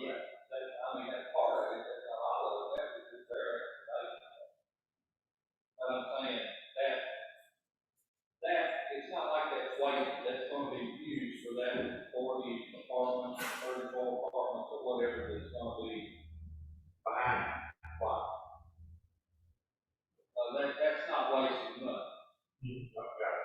Yeah, I mean, that's part of it, that's not all of it, that's their expectation. But I'm saying that it's not like that's wasted, that's going to be used for that 40 apartments, 34 apartments, or whatever that's going to be behind. Wow. That's not wasted money. Okay.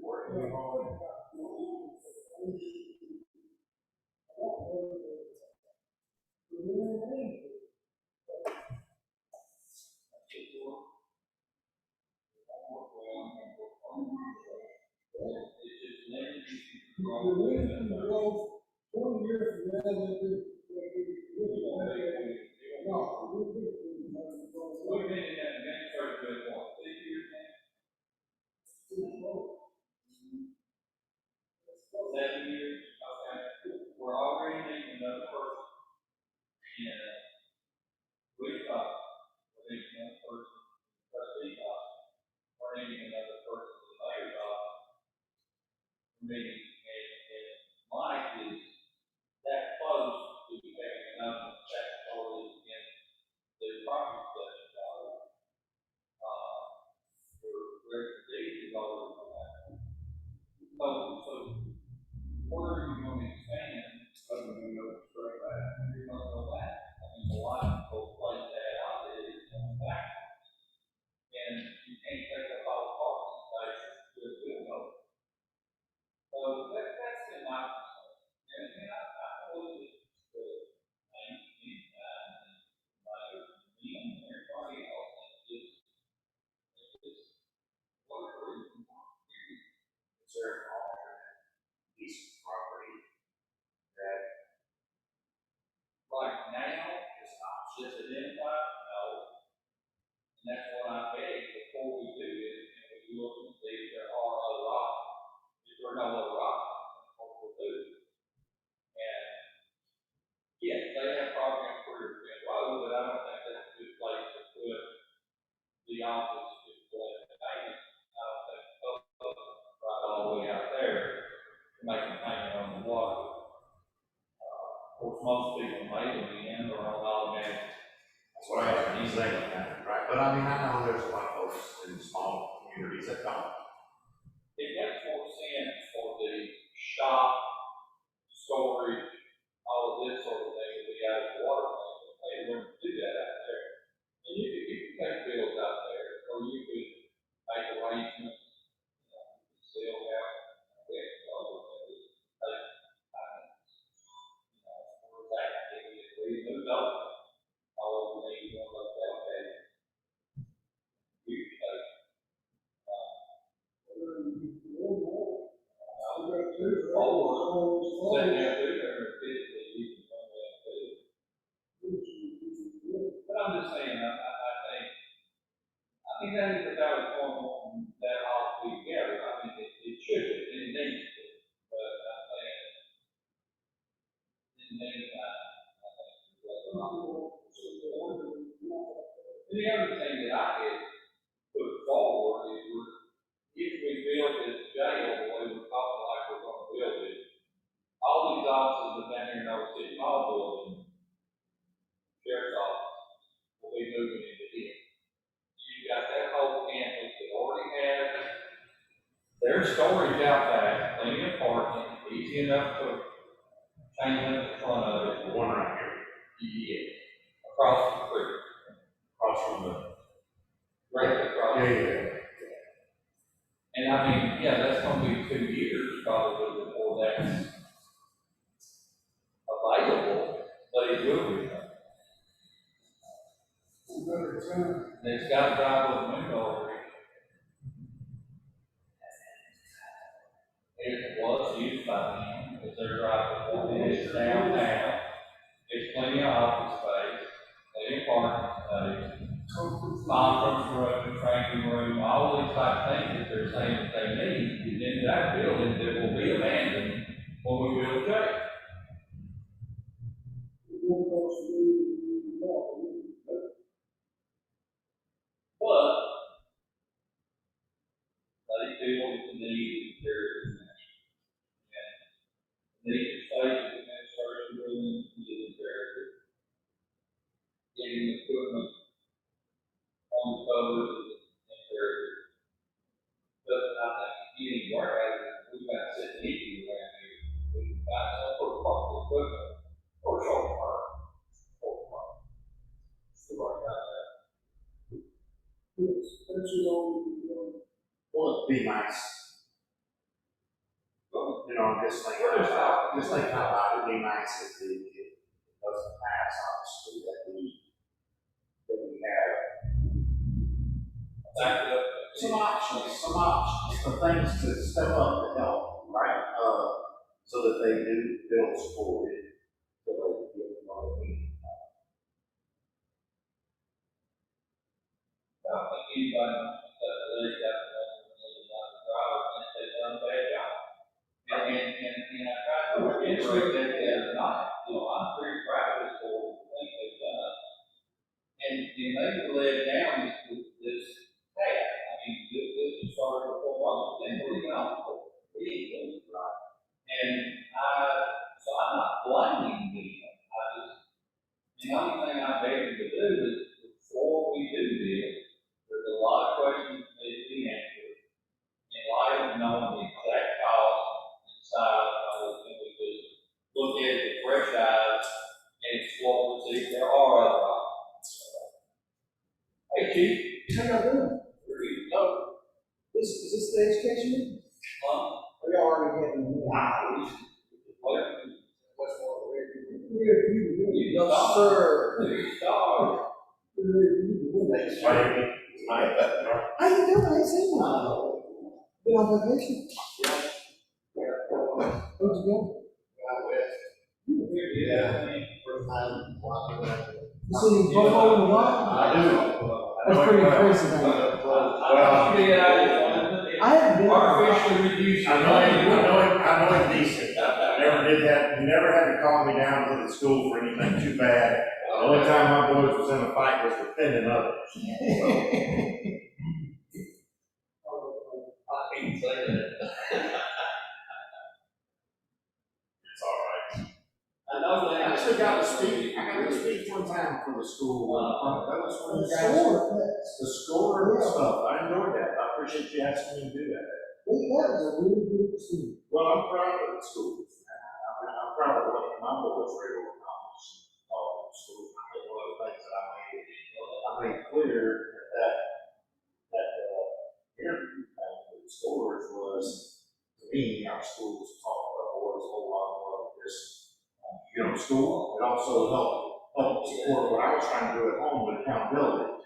Working hard. We're already needing another person. And we thought we needed another person, trustee office. We're needing another person in the mayor's office. And Mike is that close to having another statutory in the property section. Where the deed is already on that. So where are you going to expand? Other than go straight back. You're going to go back. I mean, the logical place to add out is going back. And you can't take up all the parking spaces to a building. So that's been my concern. And I know that the and everybody else is whatever reason. Is there an alternate piece of property that Right now, is not just identified? No. And that's what I beg before we do it, and we look and see if there are other options. If there are no other options, that's what we'll do. And yes, they have property on Career Road, but I don't think that's a good place to put the office to collect the payments. I don't think right all the way out there to make a payment on the water. Of course, most people may be in or on automatic. that's what I was going to say, right? But I mean, I know there's a lot of folks in small communities that don't. It makes more sense for the shop, storage, all of this sort of thing to be out of the water plant. They wouldn't do that out there. And you could take bills out there, or you could make arrangements, sell out, we moved up. All of the things on those allocated. You could take. But I'm just saying, I think that is a valid point on that all together. I mean, it should be, it needs to, but I'm saying, in the meantime, I think it's the other thing that I had put forward is if we build this jail the way we're talking like we're going to build it, all these offices that down here in our city hall building, sheriff's office, will be moving into here. You've got that whole campus that already has their storage out back, plenty of parking, easy enough to chain link the front of it. The one right here, Yeah, across the creek. across from the. Right across. Yeah. And I mean, yeah, that's going to be 2 years probably before that's available, but it will be. It's got to drive with a window already. It was used by them, because they're driving it's downtown. There's plenty of office space, plenty of parking space, conference room, training room, all these type things that they're saying that they need is in that building that will be abandoned when we build a jail. But they feel the need there is and the need to face the administration ruling is there. Getting equipment on the covers is imperative. But I think getting whereas we've got to set the issue around here. We can find some sort of proper equipment or short term. So right now, Yes, that's your own. Well, it'd be nice. You know, just think about it'd be nice if it doesn't pass, obviously, that we have back it up. some options for things to step up to help, right? So that they do build support it, so they can get what they need. I don't think anybody wants to set the leg down and driver and they've done a bad job. And I try to reiterate that the other night, I'm pretty proud of this whole thing they've done. And they were led down this path. I mean, this was started before I was then moving on before. Right. And so I'm not blaming them. The only thing I beg you to do is before we do this, there's a lot of questions that need to be answered. In light of knowing the exact cost and size of those, and we just look at it with fresh eyes and explore and see if there are other options. Hey, Chief. How y'all doing? No. Is this the education meeting? We already having a meeting. What's more the You know, sir. You start. How you doing? I ain't seen you. Been on vacation? Where'd you go? You see Buffalo in the wild? I do. That's pretty impressive. I haven't been. Artificially reduced. I know him decent. He never had to call me down to the school for anything too bad. The only time my boys was in a fight was defending others. I can't say that. It's all right. I know that. I actually got to speak. I got to speak one time for the school. That was one of the guys. The score and stuff. I enjoyed that. I appreciate you asking me to do that. That was a really good school. Well, I'm proud of the schools. I'm proud of what my boys were able to accomplish in all the schools. I think one of the things that I made clear that interview with the scores was, to me, our schools taught our boys a whole lot more of this, school. It also helped support what I was trying to do at home with accountability.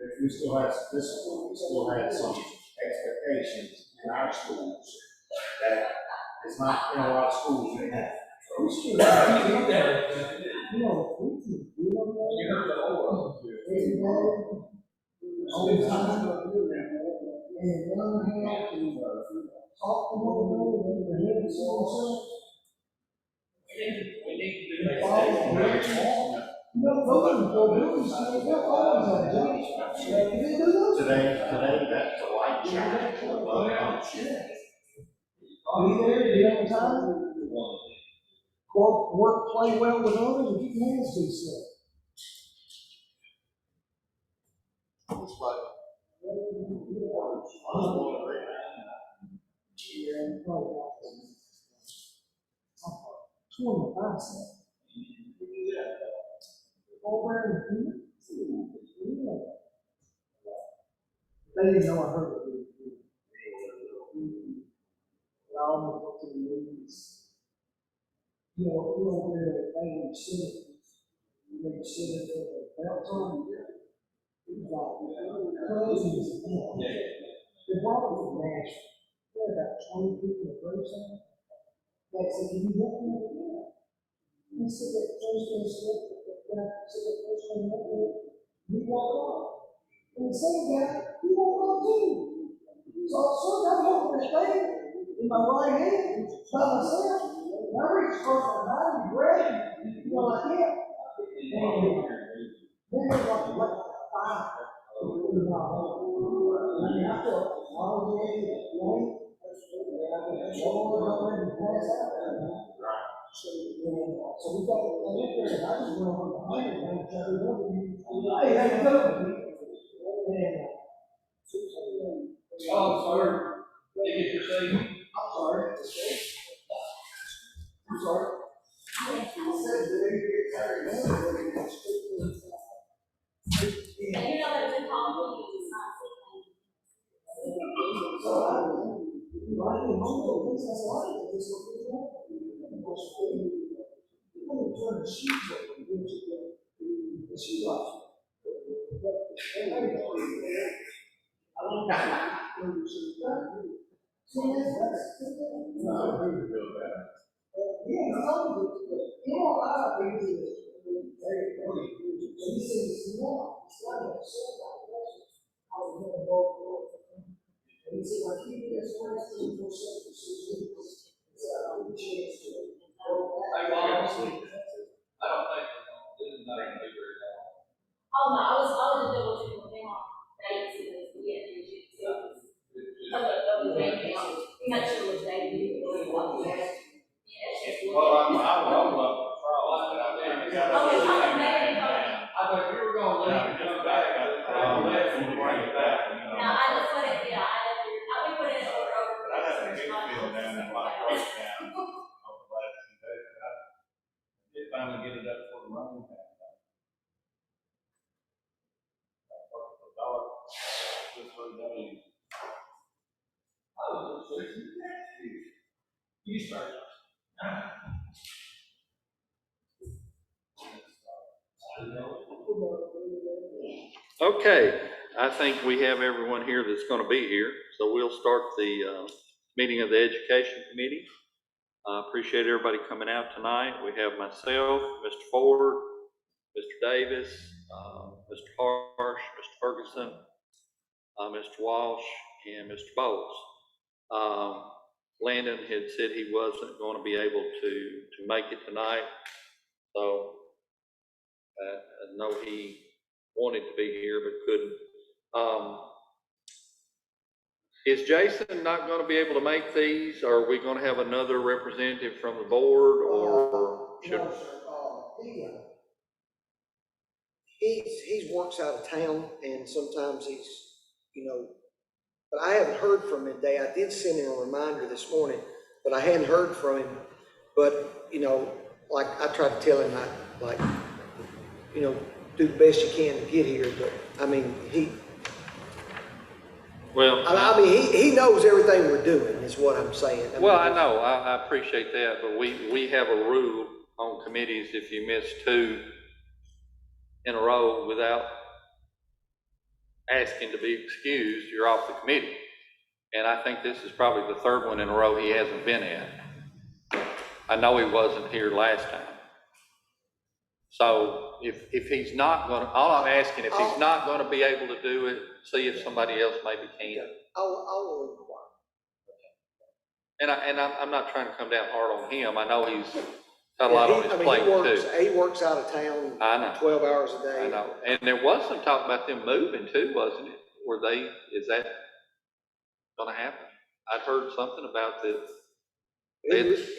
If we still had some discipline, we still had some expectations in our schools that is not in a lot of schools we have. We still have to do that. We can do You heard the whole every day, all the time, and learn how to talk to one another when we're hearing someone. We need to do that. Today, that's a light challenge. Be there, be on time, work, play well with others, and keep your hands to yourself. They didn't know I heard it. I almost went to the movies. You know where they would sit at the belt on. It was like cousins. They brought them from Nashville. There were about 20 people in the graveside. They said, "Can you help me with that?" He said, "That first thing said, he walked off." And the same guy, he walked off too. So I'm holding this thing in my right hand by myself. And I reached across my body, grabbed we got, I just went over the hundred, and carried over. Hey, how you doing? And, Oh, sorry. They get your savings. I'm sorry. I'm sorry. I said, they get carried over. And you know that it's a compliment, it's not Hey, Bob, I don't think we're gonna, this is not gonna be very long. Oh, no, I was just double checking with them on dates, because we had to do it. I'm not sure which day we were going to. Yeah. Well, I'm up for trial, but I got Okay, everything maybe, down. I thought you were gonna leave and come back. Bring it back, you know. No, I just put it, yeah, we put it over. But I had to get a feel down in my breakdown over the last few days. I did finally get it up for the running back. You start. Okay, I think we have everyone here that's going to be here, so we'll start the meeting of the Education Committee. I appreciate everybody coming out tonight. We have myself, Mr. Ford, Mr. Davis, Mr. Harsh, Mr. Ferguson, Mr. Walsh, and Mr. Bowles. Landon had said he wasn't going to be able to make it tonight, so I know he wanted to be here but couldn't. Is Jason not going to be able to make these, or are we going to have another representative from the board, or should? No, sir, he's works out of town, and sometimes he's, but I haven't heard from him today. I did send him a reminder this morning, but I hadn't heard from him. But, like I try to tell him, do the best you can to get here. But I mean, he knows everything we're doing, is what I'm saying. I know, I appreciate that, but we have a rule on committees: if you miss 2 in a row without asking to be excused, you're off the committee. And I think this is probably the 3rd one in a row he hasn't been at. I know he wasn't here last time. So if he's not going to, all I'm asking, if he's not going to be able to do it, see if somebody else maybe can. I'll inquire. And I'm not trying to come down hard on him. I know he's got a lot on his plate too. He works out of town. I know. 12 hours a day. I know. And there was some talk about them moving too, wasn't it? Is that going to happen? I'd heard something about this.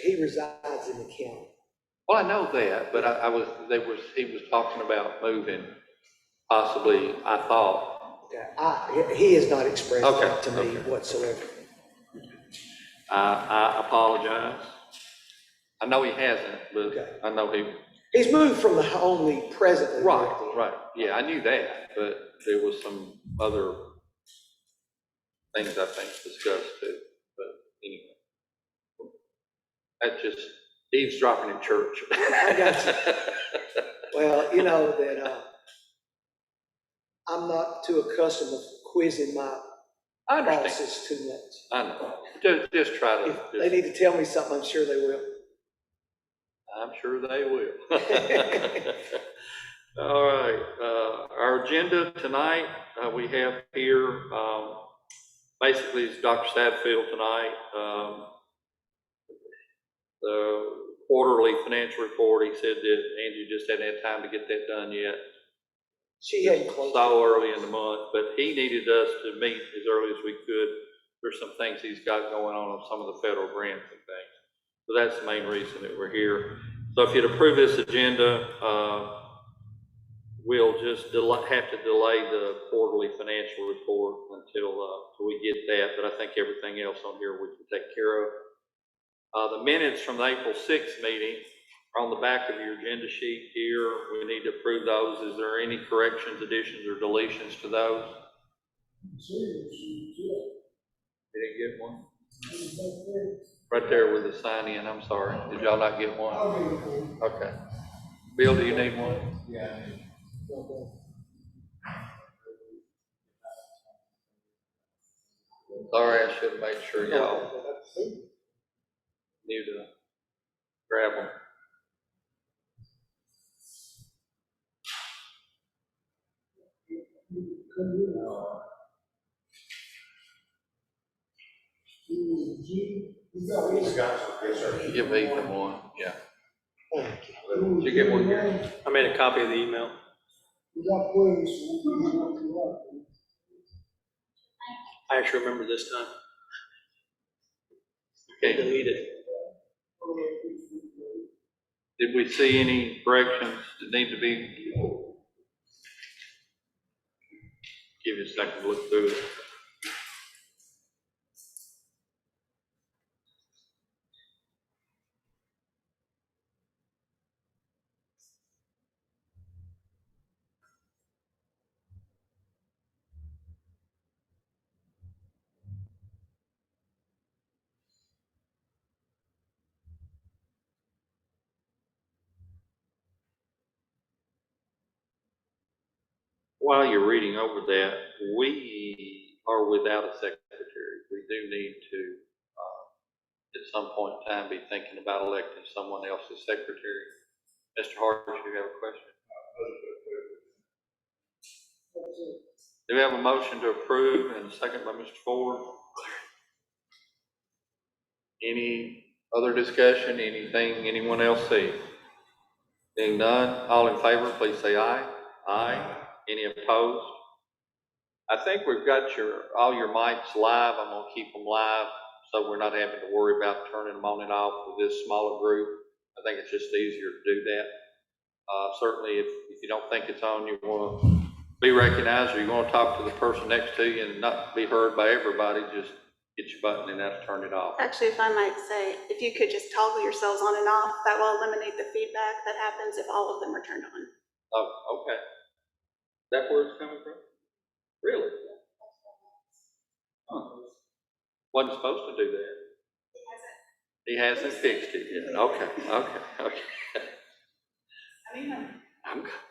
He resides in the county. Well, I know that, but he was talking about moving, possibly, I thought. Okay. He has not expressed that to me whatsoever. I apologize. I know he hasn't, but I know he's moved from the home he presently right. Yeah, I knew that, but there was some other things I think discussed too. But anyway, that's just eavesdropping in church. I got you. Well, you know that I'm not too accustomed to quizzing my bosses too much. I know. Just try to. If they need to tell me something, I'm sure they will. I'm sure they will. All right. Our agenda tonight, we have here, basically it's Dr. Sadfield tonight. The quarterly financial report, he said that Angie just hadn't had time to get that done yet. She hadn't closed so early in the month, but he needed us to meet as early as we could. There's some things he's got going on some of the federal grants and things. So that's the main reason that we're here. So if you'd approve this agenda, we'll just have to delay the quarterly financial report until we get that, but I think everything else on here we can take care of. The minutes from the April 6th meeting are on the back of your agenda sheet here. We need to approve those. Is there any corrections, additions, or deletions to those? Did you get one? Right there with the sign in, I'm sorry. Did y'all not get one? Okay. Bill, do you need one? Yeah. Sorry, I should have made sure y'all knew to grab them. Yes, sir. Give Ethan one, yeah. Did you get one, Gary? I made a copy of the email. I actually remember this time. Okay. Delete it. Did we see any corrections that need to be? Give you a second to look through it. While you're reading over that, we are without a secretary. We do need to, at some point in time, be thinking about electing someone else as secretary. Mr. Hart, do you have a question? Do we have a motion to approve and a second by Mr. Ford? Any other discussion? Anything anyone else see? Being none, all in favor, please say aye. Aye. Any opposed? I think we've got all your mics live. I'm going to keep them live so we're not having to worry about turning them on and off with this smaller group. I think it's just easier to do that. Certainly, if you don't think it's on, you want to be recognized or you want to talk to the person next to you and not be heard by everybody, just get your button and that'll turn it off. Actually, if I might say, if you could just toggle yourselves on and off, that will eliminate the feedback that happens if all of them are turned on. Oh, okay. Is that where it's coming from? Really? Huh. Wasn't supposed to do that. He hasn't fixed it yet. Okay.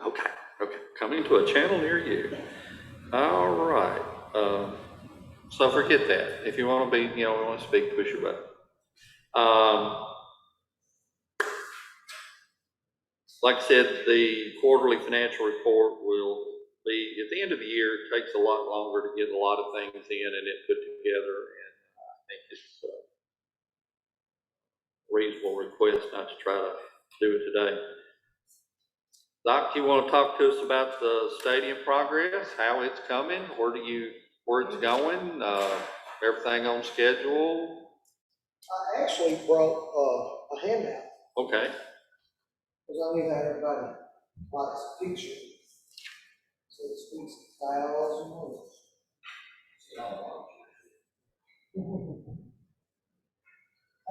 Okay. Coming to a channel near you. All right. So forget that. If you want to be, want to speak, push your button. Like I said, the quarterly financial report will be at the end of the year. It takes a lot longer to get a lot of things in and it put together, and I think it's a reasonable request not to try to do it today. Doc, you want to talk to us about the stadium progress, how it's coming, where it's going, everything on schedule? I actually brought a handout, Okay. because I knew that everybody likes a picture. So it speaks 1,000 words.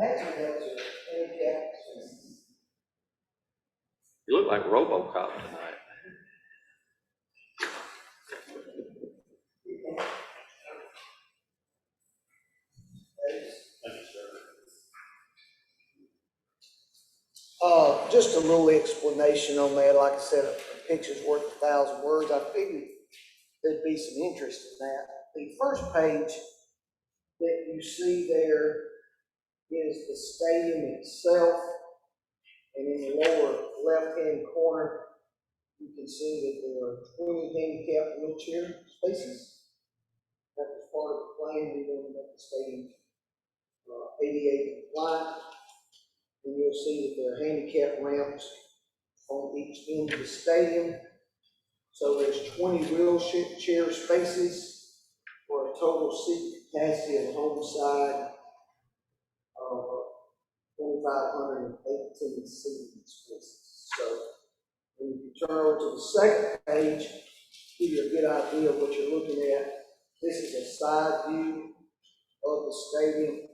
Actually, that was a handicapped. You look like RoboCop tonight. Just a little explanation on that. Like I said, a picture's worth 1,000 words. I figured there'd be some interest in that. The first page that you see there is the stadium itself, and in the lower left-hand corner, you can see that there are 20 handicapped wheelchair spaces. That was part of the plan. We wanted to make the stadium ADA compliant. And you'll see that there are handicap ramps on each end of the stadium. So there's 20 wheelchair spaces for a total seat capacity on the home side of 2,518 seating spaces. So, when you turn over to the second page, give you a good idea of what you're looking at. This is a side view of the stadium. You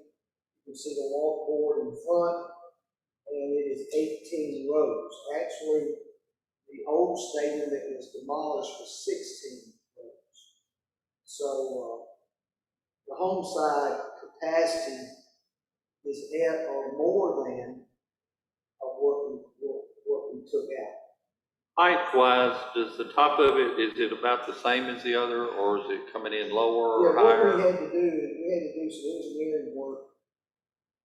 can see the walkboard in front, and it is 18 rows. Actually, the old stadium that was demolished was 16 rows. So, the home side capacity is at or more than of what we took out. Height-wise, does the top of it, is it about the same as the other, or is it coming in lower or Yeah, what we higher? had to do is we had to do some engineering work.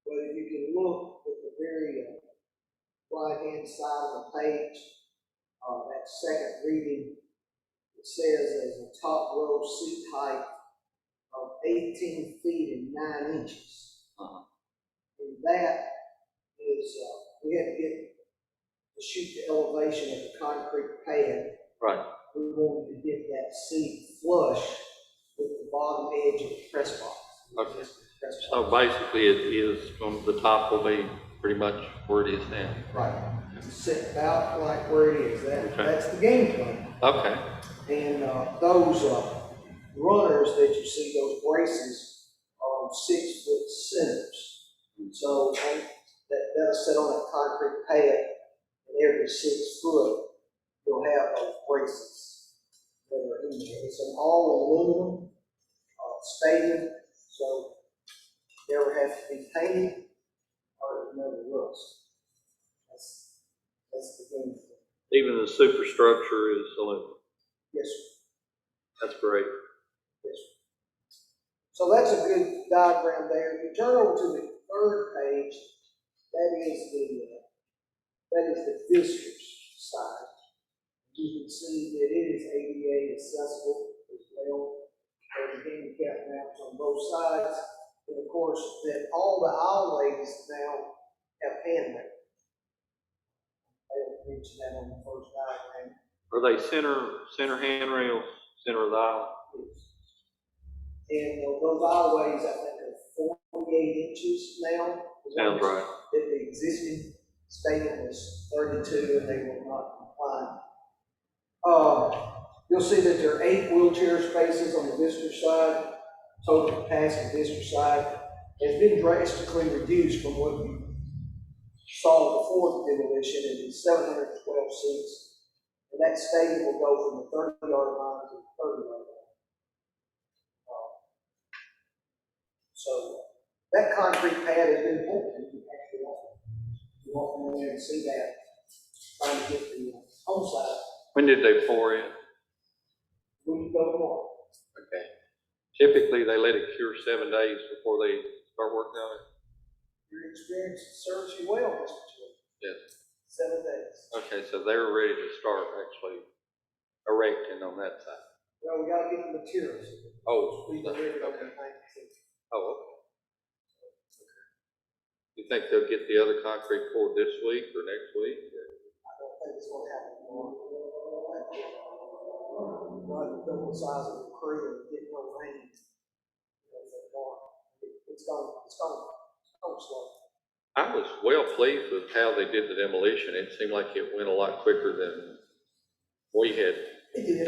But if you can look at the very right-hand side of the page, that second reading, it says there's a top row seat height of 18 feet and 9 inches. And that is, we had to shoot the elevation of the concrete pad. Right. We wanted to get that seat flush with the bottom edge of the press box. Okay. So basically, it is, the top will be pretty much where it is now. Right. Sit about like where it is. That's the game plan. Okay. And those runners that you see, those braces, are 6-foot centers. So that'll sit on that concrete pad, and every 6 foot, you'll have those braces that are in there. It's an all aluminum stadium, so it never has to be painted or it never rusts. That's the game plan. Even the superstructure is aluminum. Yes, sir. That's great. Yes, sir. So that's a good diagram there. If you turn over to the third page, that is the visitors side. You can see that it is ADA accessible as well. There's handicap ramps on both sides. And of course, that all the aisleways now have handrails. I didn't mention that on the first diagram. Are they center handrails, center of the aisle? And those aisleways, I think, are 48 inches now. Sounds right. The existing stadium was 32, and they were not compliant. You'll see that there are 8 wheelchair spaces on the visitor side. Total capacity visitor side has been drastically reduced from what you saw before the demolition. It is 712 seats, and that stadium will go from the 30-yard line to the 30-yard line. So that concrete pad has been poured. You can actually walk in there and see that. Trying to get the home side. When did they pour it? When you go tomorrow. Okay. Typically, they let it cure 7 days before they start working on it. Your experience serves you well, Mr. Chair. Yes. 7 days. Okay, so they're ready to start actually erecting on that side. Well, we gotta get the materials. Oh, We delivered on the okay. 19th. Oh, okay. You think they'll get the other concrete poured this week or next week? Or? I don't think it's gonna happen tomorrow. Not double the size of the crew and get no rain. It's gonna slow. I was well pleased with how they did the demolition. It seemed like it went a lot quicker than we had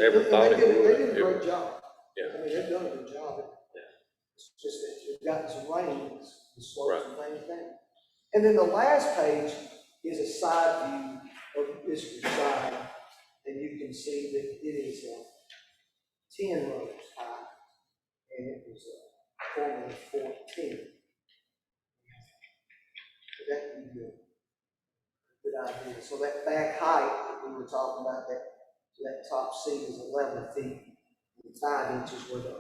ever thought it would. They did a great job. Yeah. I mean, they've done a good job. Yeah. It's just that you've gotten some rain, it's slowed Right. some things down. And then the last page is a side view of the visitor side, and you can see that it is 10 rows high, and it was formerly 14. So that would be good idea. So that back height that we were talking about, that top seat is 11 feet and 5 inches, where the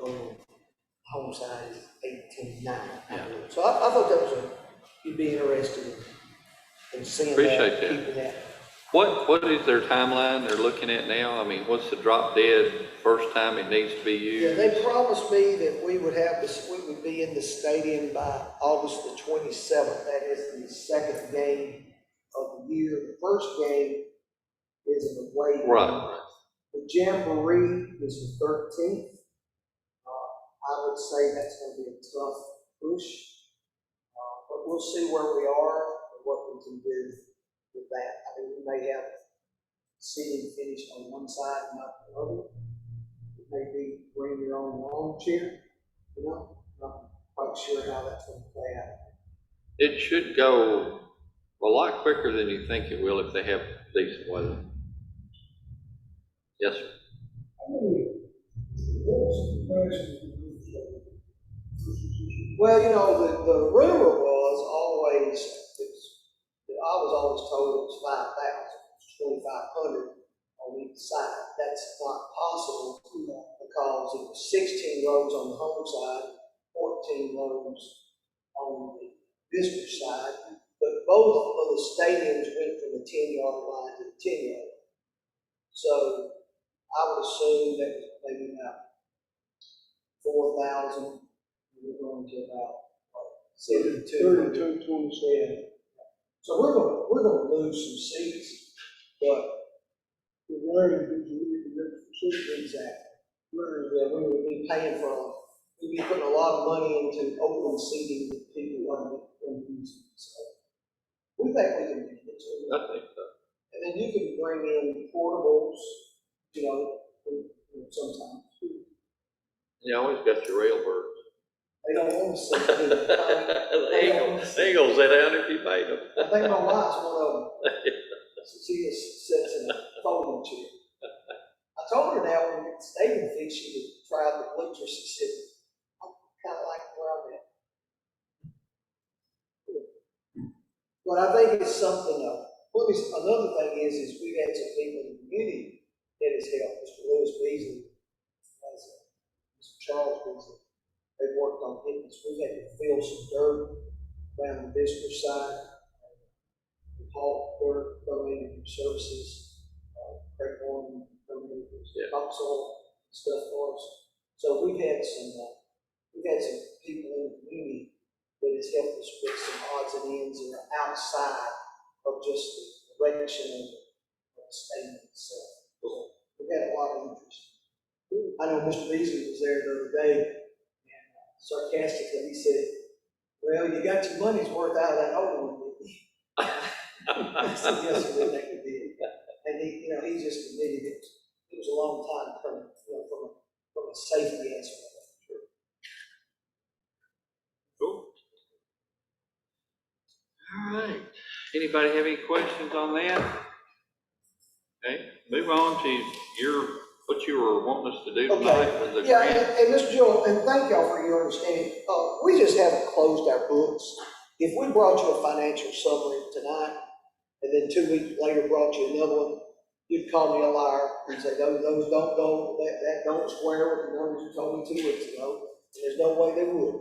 home side is 18.9. Yeah. So I thought that was you'd be interested in seeing Appreciate that. keeping that. What is their timeline they're looking at now? I mean, what's the drop dead first time it needs to be used? Yeah, they promised me that we would be in the stadium by August the 27th. That is the second game of the year. The first game is an away game. Right. The Jamboree is the 13th. I would say that's going to be a tough push, but we'll see where we are. what we can do with that. I mean, we may have seating finished on one side and not the other. It may be bring your own lawn chair, you know, not quite sure how that's going to play out. It should go a lot quicker than you think it will if they have decent weather. Yes, sir. Well, you know, the rumor was always, I was always told it was 5,000, 2,500 on each side. That's not possible because it was 16 rows on the home side, 14 rows on the visitor side. But both of the stadiums went from the 10-yard line to the 10-yard. So I would assume that was maybe about 4,000. We're going to about 72. 27. So we're going to lose some seats, but the learning exactly. Yeah, we would be paying for, we'd be putting a lot of money into open seating that people want to use. So we think we can do it. I think so. And then you can bring in portables, you know, sometimes. You always got your railbirds. They don't want to sit there. They ain't gonna sit down if you made them. I think my wife's one of them. She just sits in a folding chair. I told her now when we get the stadium fixed, she would try out the bleachers. She said, I kind of like where I'm at. But I think it's something, another thing is we've had some people in the community that has helped. Mr. Lewis Beasley, Mr. Charles Beasley, they've worked on fitness. We've had to fill some dirt around the visitor side. Paul Burke donated services, Craig Warren donated topsoil stuff for us. So we've had some people in the community that has helped us with some odds and ends that are outside of just the erection of the stadium itself. So we've had a lot of interest. I know Mr. Beasley was there the other day, and sarcastically he said, well, you got your money's worth out of that old one, didn't you? I said, yes, we did. And he just admitted it was a long time coming, from a safety aspect. Cool. All right. Anybody have any questions on that? Okay, move on to what you were wanting us to do tonight with the grant. And Mr. Joel, and thank y'all for your understanding. We just haven't closed our books. If we brought you a financial summary tonight, and then 2 weeks later brought you another one, you'd call me a liar and say, those don't go, that don't square with the numbers you told me 2 weeks ago. And there's no way they would.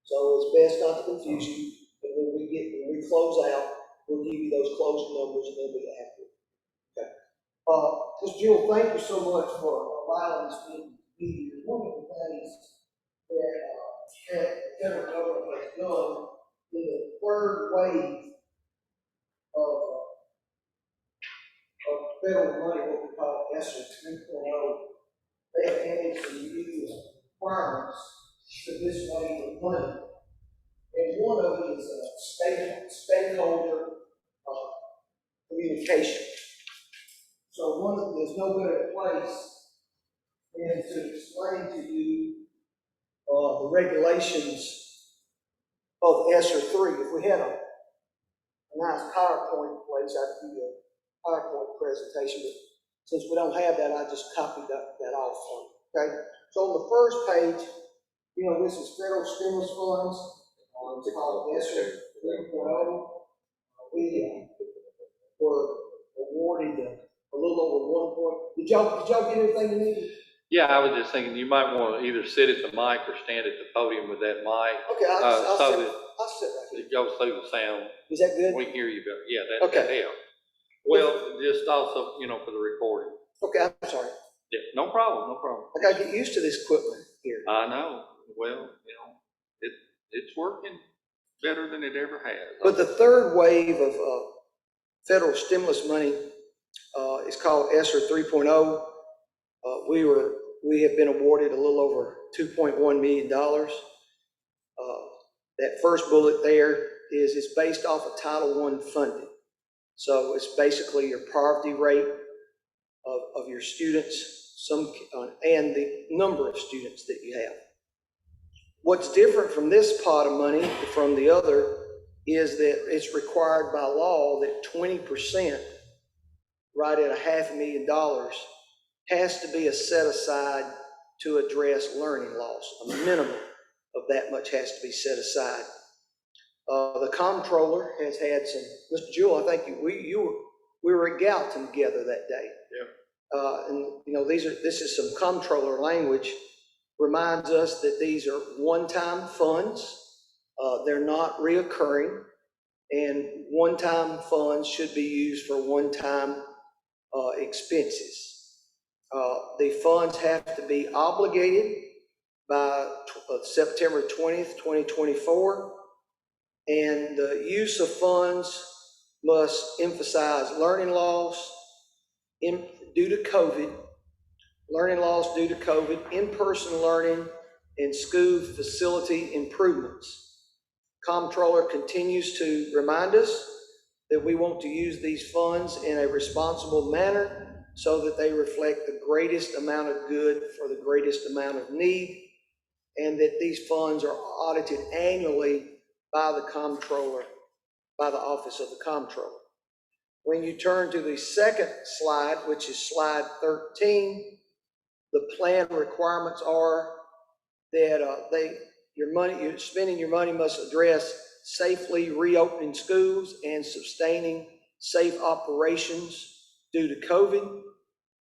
So it's best not to confuse you. And when we close out, we'll give you those closing numbers and they'll be accurate. Okay. Mr. Jewell, thank you so much for allowing this meeting to be here. One of the things that the federal government has done in the third wave of federal money, what we call ESSER 3.0, they have added some new requirements to this wave of money. And one of it is stakeholder communication. So there's no better place than to explain to you the regulations of ESSER 3. If we had a nice PowerPoint place, I'd give you a PowerPoint presentation, but since we don't have that, I just copied that off for you, okay? So on the first page, this is federal stimulus funds. It's called ESSER 3.0. We were awarded a little over 1 point. Did y'all get everything you needed? Yeah, I was just thinking you might want to either sit at the mic or stand at the podium with that mic. Okay, I'll sit right here. It goes through the sound. Is that good? We can hear you better. Yeah, that helps. Well, just also, for the recording. Okay, I'm sorry. Yeah, no problem. I gotta get used to this equipment here. I know. Well, it's working better than it ever has. But the third wave of federal stimulus money is called ESSER 3.0. We have been awarded a little over $2.1 million. That first bullet there is it's based off of Title I funding. So it's basically your poverty rate of your students, and the number of students that you have. What's different from this pot of money from the other is that it's required by law that 20%, right at $500,000, has to be a set aside to address learning loss. A minimum of that much has to be set aside. The comptroller has had some, Mr. Jewell, I think we were at Gallatin together that day. Yeah. And you know, this is some comptroller language, reminds us that these are one-time funds. They're not reoccurring, and one-time funds should be used for one-time expenses. The funds have to be obligated by September 20th, 2024, and the use of funds must emphasize learning loss due to COVID, in-person learning, and school facility improvements. Comptroller continues to remind us that we want to use these funds in a responsible manner so that they reflect the greatest amount of good for the greatest amount of need, and that these funds are audited annually by the comptroller, by the Office of the Comptroller. When you turn to the second slide, which is slide 13, the plan requirements are that you're spending your money must address safely reopening schools and sustaining safe operations due to COVID,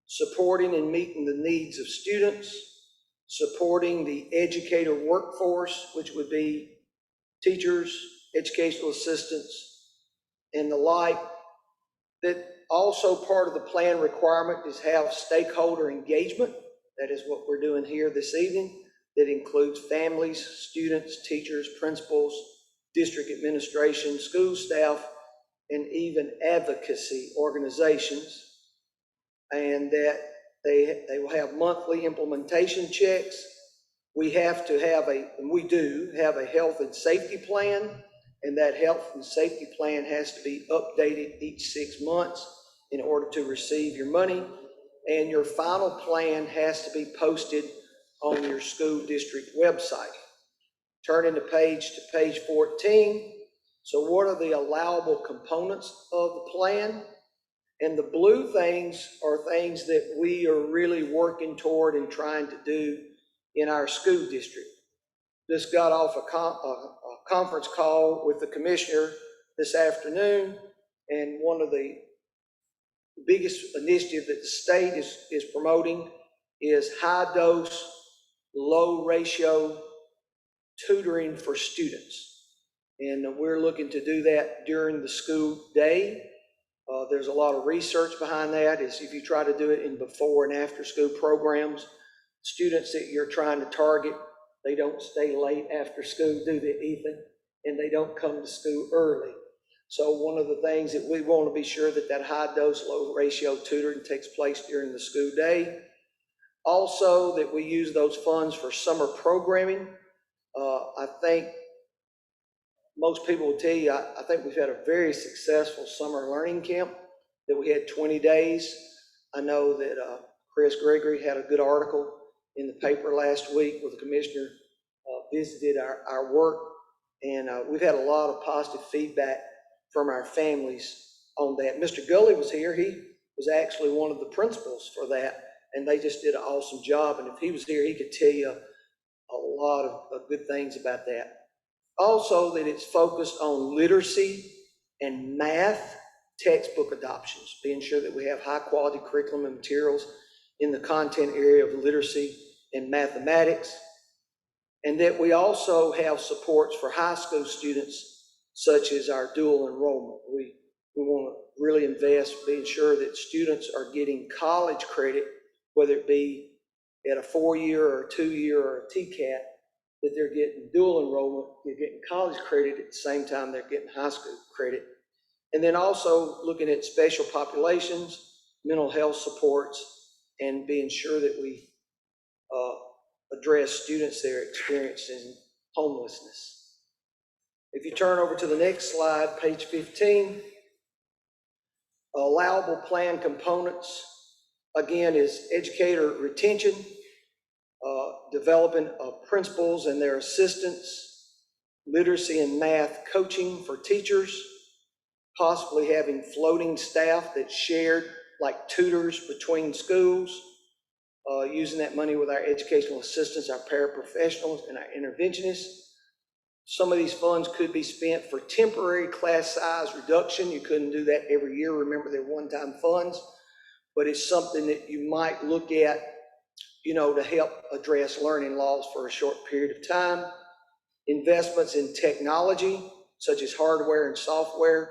supporting and meeting the needs of students, supporting the educator workforce, which would be teachers, educational assistants, and the like. That also part of the plan requirement is have stakeholder engagement. That is what we're doing here this evening. That includes families, students, teachers, principals, district administration, school staff, and even advocacy organizations. And that they will have monthly implementation checks. We have to have and we do have a health and safety plan, and that health and safety plan has to be updated each 6 months in order to receive your money. And your final plan has to be posted on your school district website. Turning to page 14. So what are the allowable components of the plan? And the blue things are things that we are really working toward and trying to do in our school district. Just got off a conference call with the commissioner this afternoon, and one of the biggest initiatives that the state is promoting is high dose, low ratio tutoring for students. And we're looking to do that during the school day. There's a lot of research behind that. Is if you try to do it in before and after school programs, students that you're trying to target, they don't stay late after school, do they, Ethan? And they don't come to school early. So one of the things that we want to be sure that high dose, low ratio tutoring takes place during the school day. Also, that we use those funds for summer programming. I think most people will tell you, I think we've had a very successful summer learning camp that we had 20 days. I know that Chris Gregory had a good article in the paper last week where the commissioner visited our work, and we've had a lot of positive feedback from our families on that. Mr. Gully was here. He was actually one of the principals for that, and they just did an awesome job. And if he was here, he could tell you a lot of good things about that. Also, that it's focused on literacy and math textbook adoptions, being sure that we have high quality curriculum and materials in the content area of literacy and mathematics, and that we also have supports for high school students, such as our dual enrollment. We want to really invest being sure that students are getting college credit, whether it be at a 4-year or a 2-year or a TCAT, that they're getting dual enrollment, they're getting college credit at the same time they're getting high school credit. And then also looking at special populations, mental health supports, and being sure that we address students that are experiencing homelessness. If you turn over to the next slide, page 15, allowable plan components, again, is educator retention, developing of principals and their assistants, literacy and math coaching for teachers, possibly having floating staff that's shared like tutors between schools, using that money with our educational assistants, our paraprofessionals, and our interventionists. Some of these funds could be spent for temporary class size reduction. You couldn't do that every year. Remember, they're one-time funds, but it's something that you might look at, to help address learning loss for a short period of time. Investments in technology, such as hardware and software.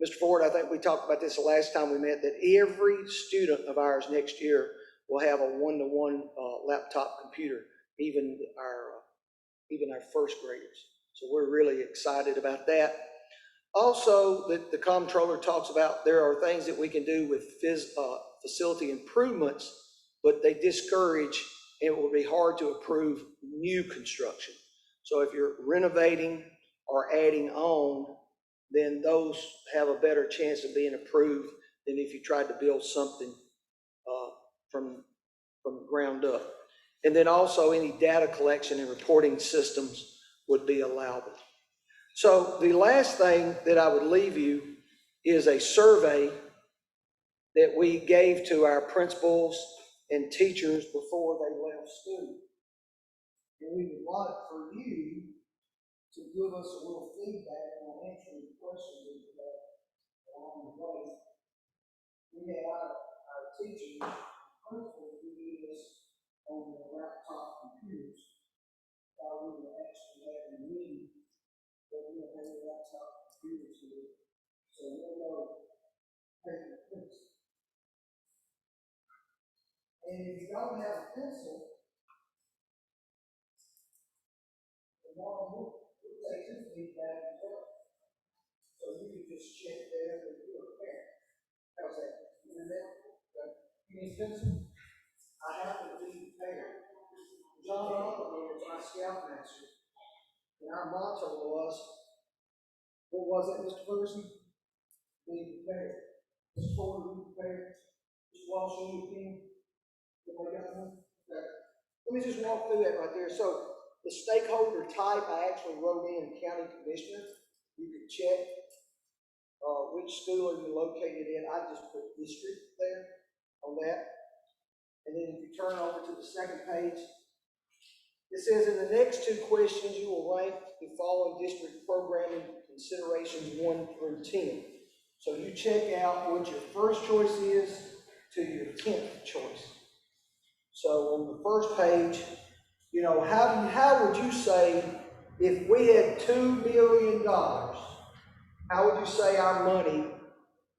Mr. Ford, I think we talked about this the last time we met, that every student of ours next year will have a one-to-one laptop computer, even our first graders. So we're really excited about that. Also, the comptroller talks about there are things that we can do with facility improvements, but they discourage, and it will be hard to approve new construction. So if you're renovating or adding on, then those have a better chance of being approved than if you tried to build something from the ground up. And then also any data collection and reporting systems would be allowable. So the last thing that I would leave you is a survey that we gave to our principals and teachers before they left school. And we would like for you to give us a little feedback on answering the questions that you have along the way. We had our teachers, principals, who did this on their laptop computers. We were actually having a meeting, but we don't have a laptop computers here. So we'll know paper and pencil. And if you don't have a pencil, we'll take this feedback as well. So you can just check there that you're a parent. How's that? You need a pencil? I happen to be a parent. John Oliver was my scoutmaster. And our motto was, what was it, Mr. Ferguson? Be prepared. Mr. Ford, be prepared. Mr. Walsh, you pen. Everybody got one? Okay. Let me just walk through that right there. So the stakeholder type, I actually wrote in county commissioner. You can check which school are you located in. I just put district there on that. And then if you turn over to the second page, it says in the next two questions, you will rank the following district programming considerations 1 through 10. So you check out what your first choice is to your 10th choice. So on the first page, how would you say if we had $2 million, how would you say our money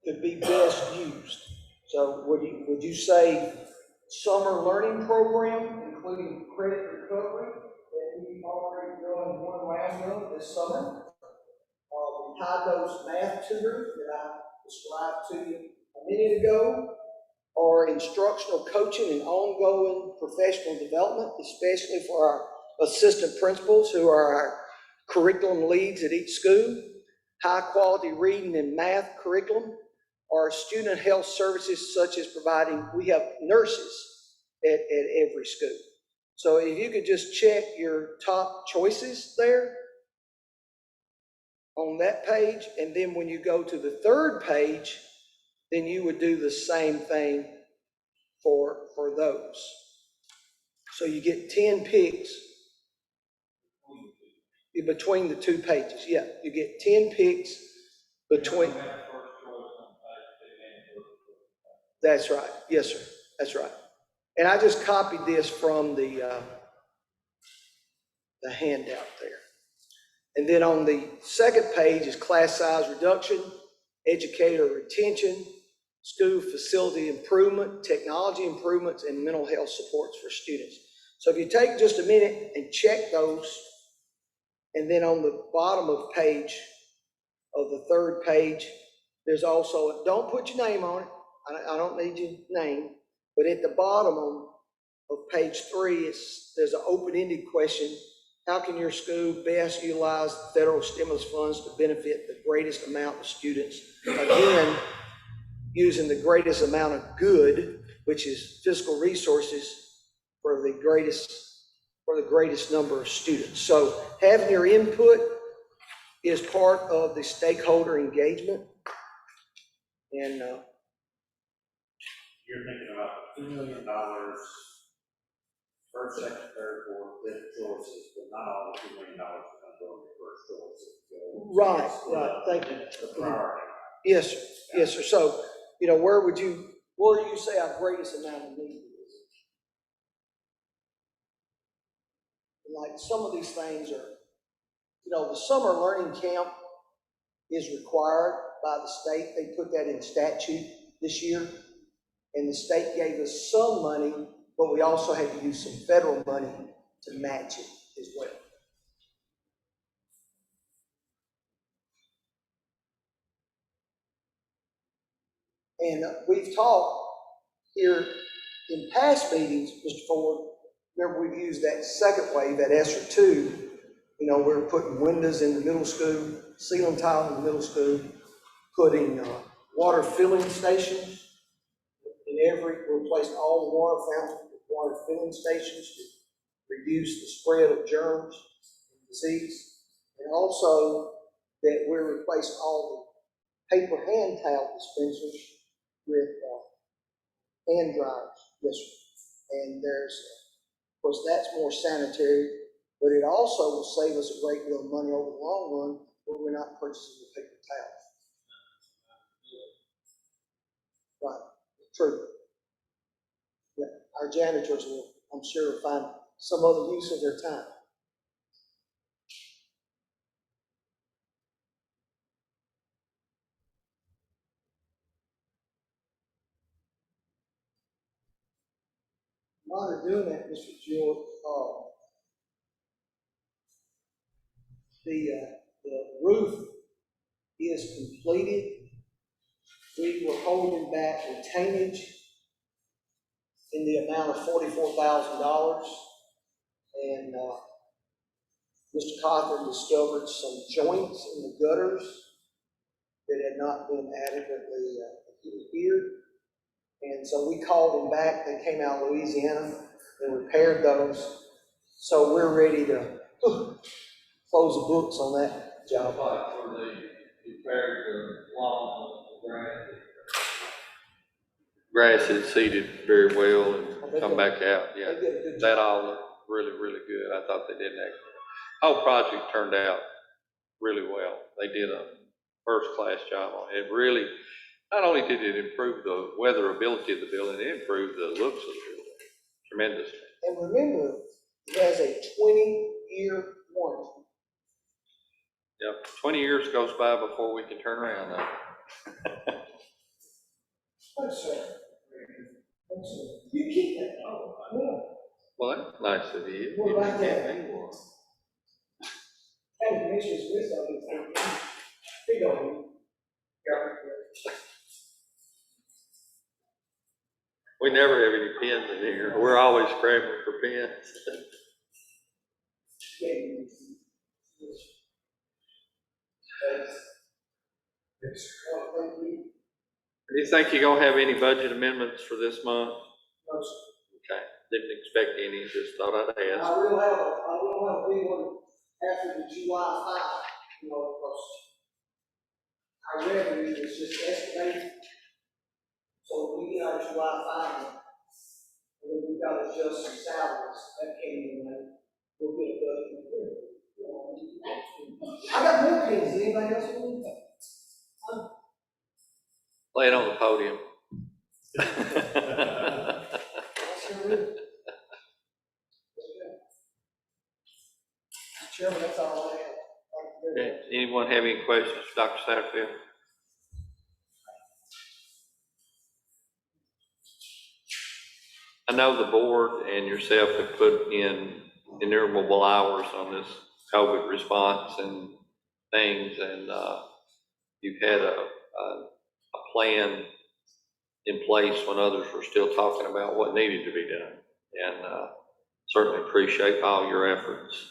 could be best used? So would you say summer learning program, including credit recovery, that we've already done one round of this summer? High-dose math tutor that I described to you a minute ago, or instructional coaching and ongoing professional development, especially for our assistant principals who are our curriculum leads at each school, high-quality reading and math curriculum, or student health services such as we have nurses at every school. So if you could just check your top choices there on that page, and then when you go to the third page, then you would do the same thing for those. So you get 10 picks between the two pages. Yeah, you get 10 picks between. That's right. Yes, sir. That's right. And I just copied this from the handout there. And then on the second page is class size reduction, educator retention, school facility improvement, technology improvements, and mental health supports for students. So if you take just a minute and check those, and then on the bottom of the third page, there's also, don't put your name on it, I don't need your name, but at the bottom of page 3, there's an open-ended question how can your school best utilize federal stimulus funds to benefit the greatest amount of students? Again, using the greatest amount of good, which is fiscal resources, for the greatest number of students. So having your input is part of the stakeholder engagement. And You're thinking about $2 million, first, second, third, fourth, fifth choices, but not all the $2 million are gonna go in your first choice. right, thank you. The priority. Yes, sir. Yes, sir. So, where do you say our greatest amount of need is? Like some of these things are, the summer learning camp is required by the state. They put that in statute this year. And the state gave us some money, but we also had to use some federal money to match it as well. And we've talked here in past meetings, Mr. Ford, remember we've used that second wave, that ESSER 2. We're putting windows in the middle school, ceiling tile in the middle school, putting water filling stations replacing all the water fountains with water filling stations to reduce the spread of germs and disease. And also that we're replacing all the paper hand towel dispensers with hand dryers. Yes, sir. And of course, that's more sanitary, but it also will save us a great deal of money over the long run where we're not purchasing the paper towels. Right, true. Yeah, our janitors will, I'm sure, find some other use of their time. While they're doing that, Mr. Jewell, the roof is completed. We were holding back retainage in the amount of $44,000, and Mr. Cawthorn discovered some joints in the gutters that had not been adequately adhered. And so we called them back. They came out of Louisiana and repaired those. So we're ready to close the books on that job. Like where they repaired the lawn and the grass. Grass is seeded very well and come back out, yeah. They did a good That job. all looked really, really good. I thought they did an excellent. Whole project turned out really well. They did a first-class job on it. It really, not only did it improve the weatherability of the building, it improved the looks of the building tremendously. And remember, it has a 20-year warranty. Yep, 20 years goes by before we can turn around now. Thanks, sir. Thanks, sir. You keep that. Oh, yeah. Well, that's nice of you. What about that? Hey, County Commissioners list of it. Big on you. we never have any pens in here. We're always scrambling for pens. Do you think you're gonna have any budget amendments for this month? Okay, didn't expect any, just thought I'd ask. I will have a big one after the July 5, because our revenue is just estimated. So we get our July 5, and then we've got to adjust some salaries that came in, we'll get a budget. I got more things, anybody else want to? Lay it on the podium. Chairman, that's all I have. Okay, anyone have any questions for Dr. Satterfield? I know the board and yourself have put in innumerable hours on this COVID response and things, and you've had a plan in place when others were still talking about what needed to be done, and certainly appreciate all your efforts.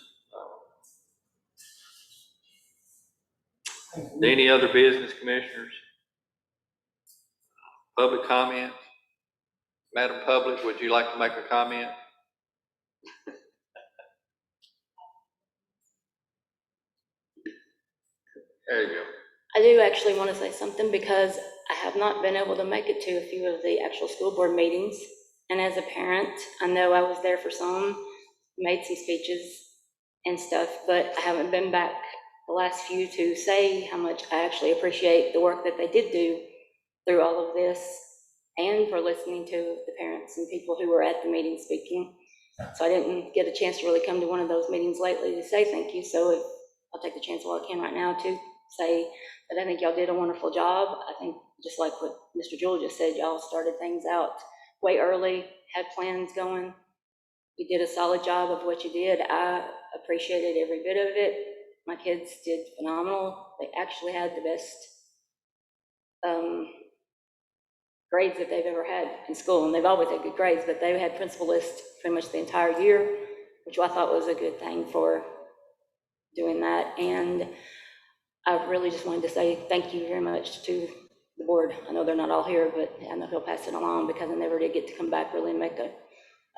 Any other business, commissioners? Public comment? Madam Public, would you like to make a comment? There you go. I do actually want to say something because I have not been able to make it to a few of the actual school board meetings. And as a parent, I know I was there for some, made some speeches and stuff, but I haven't been back the last few to say how much I actually appreciate the work that they did do through all of this and for listening to the parents and people who were at the meeting speaking. So I didn't get a chance to really come to one of those meetings lately to say thank you. So I'll take the chance while I can right now to say that I think y'all did a wonderful job. I think just like what Mr. Jewell just said, y'all started things out way early, had plans going. You did a solid job of what you did. I appreciated every bit of it. My kids did phenomenal. They actually had the best grades that they've ever had in school, and they've always had good grades, but they had principal list pretty much the entire year, which I thought was a good thing for doing that. And I really just wanted to say thank you very much to the board. I know they're not all here, but I know he'll pass it along because I never did get to come back really and make a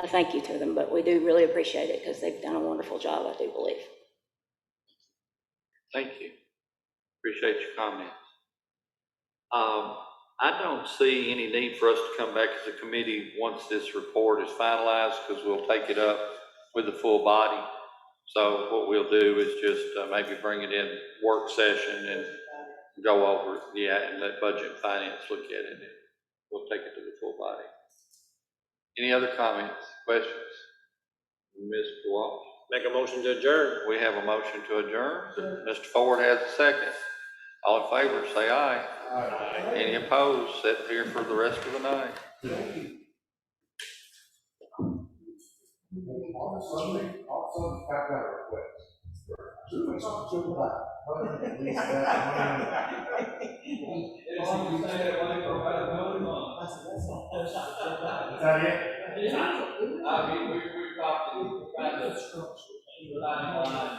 thank you to them, but we do really appreciate it because they've done a wonderful job, I do believe. Thank you. Appreciate your comments. I don't see any need for us to come back as a committee once this report is finalized, because we'll take it up with the full body. So what we'll do is just maybe bring it in work session and go over it, and let budget and finance look at it, and we'll take it to the full body. Any other comments, questions? Mr. Walsh? Make a motion to adjourn. We have a motion to adjourn. Mr. Ford has a second. All in favor, say aye. Aye. Any opposed? Sit here for the rest of the night. Also, I've got a request. Is that it? I mean, we're talking about the timeline,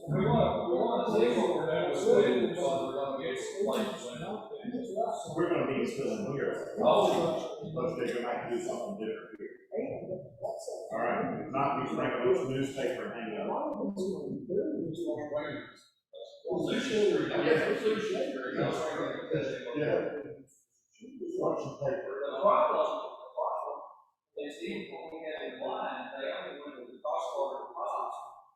we want to see what we're doing with it, because we're going to get complaints. We're gonna be still in here. But they're gonna have to do something different here. All right, if not, we can bring a little newspaper and hang it up. Yeah. Russian paper. The problem is even when we had in line, they only went with the cross border box,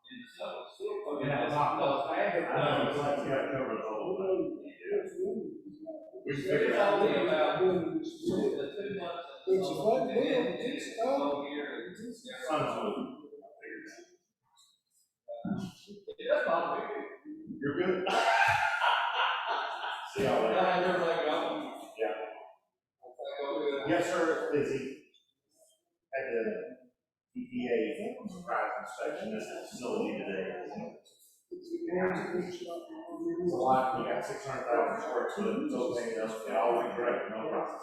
and the stuff was still. Yeah, it's not close. I know, it's like, yeah, cover the whole thing. We can figure it out. It's only about the 2 months. It's a fun deal, It's a whole year. Son's moving. It does bother me. You're good. See y'all later. How's everybody going? Yeah. Yes, sir, it's busy. Had the EPA surprise inspection at the facility today. It's a lot, we got 600,000 square foot, it's okay, they all went great, no problem.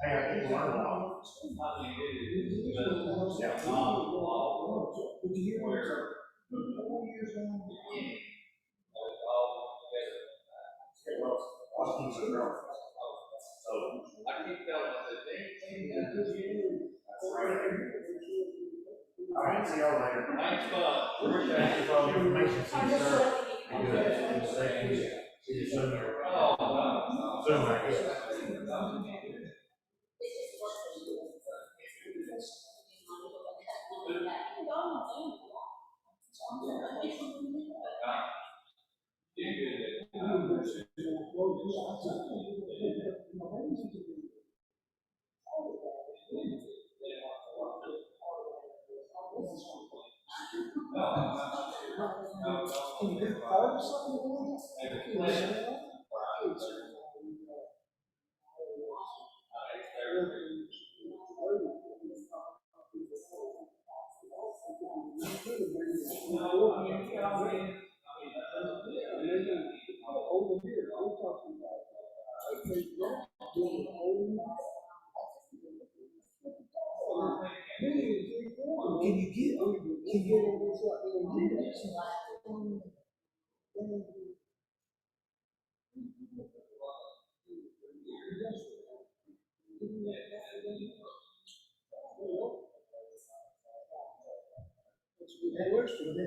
Hey, I think we learned a lot. Yeah. Well, things are growing. So, I keep telling them that that's right. All right, see y'all later. thanks, bud. Thank you for all the information, sir. Be good. See you soon. Soon, I guess. Can you get part of something?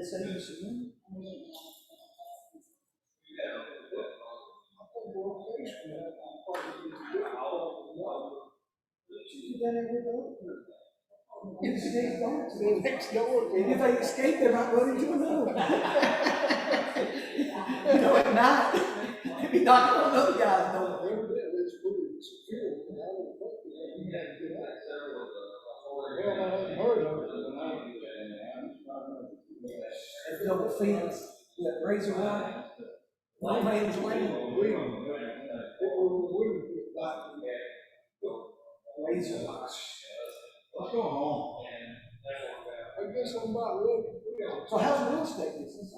they say you should do? Escape don't, to the next door. And if they escape, they might run into another one. You know, at night, if you knock on another guy's door. That's pretty secure. Well, I haven't heard of it. That double fence, that razor wire, no man's land. Razor wire. What's going on? I guess I'm about ready. So how's real estate business?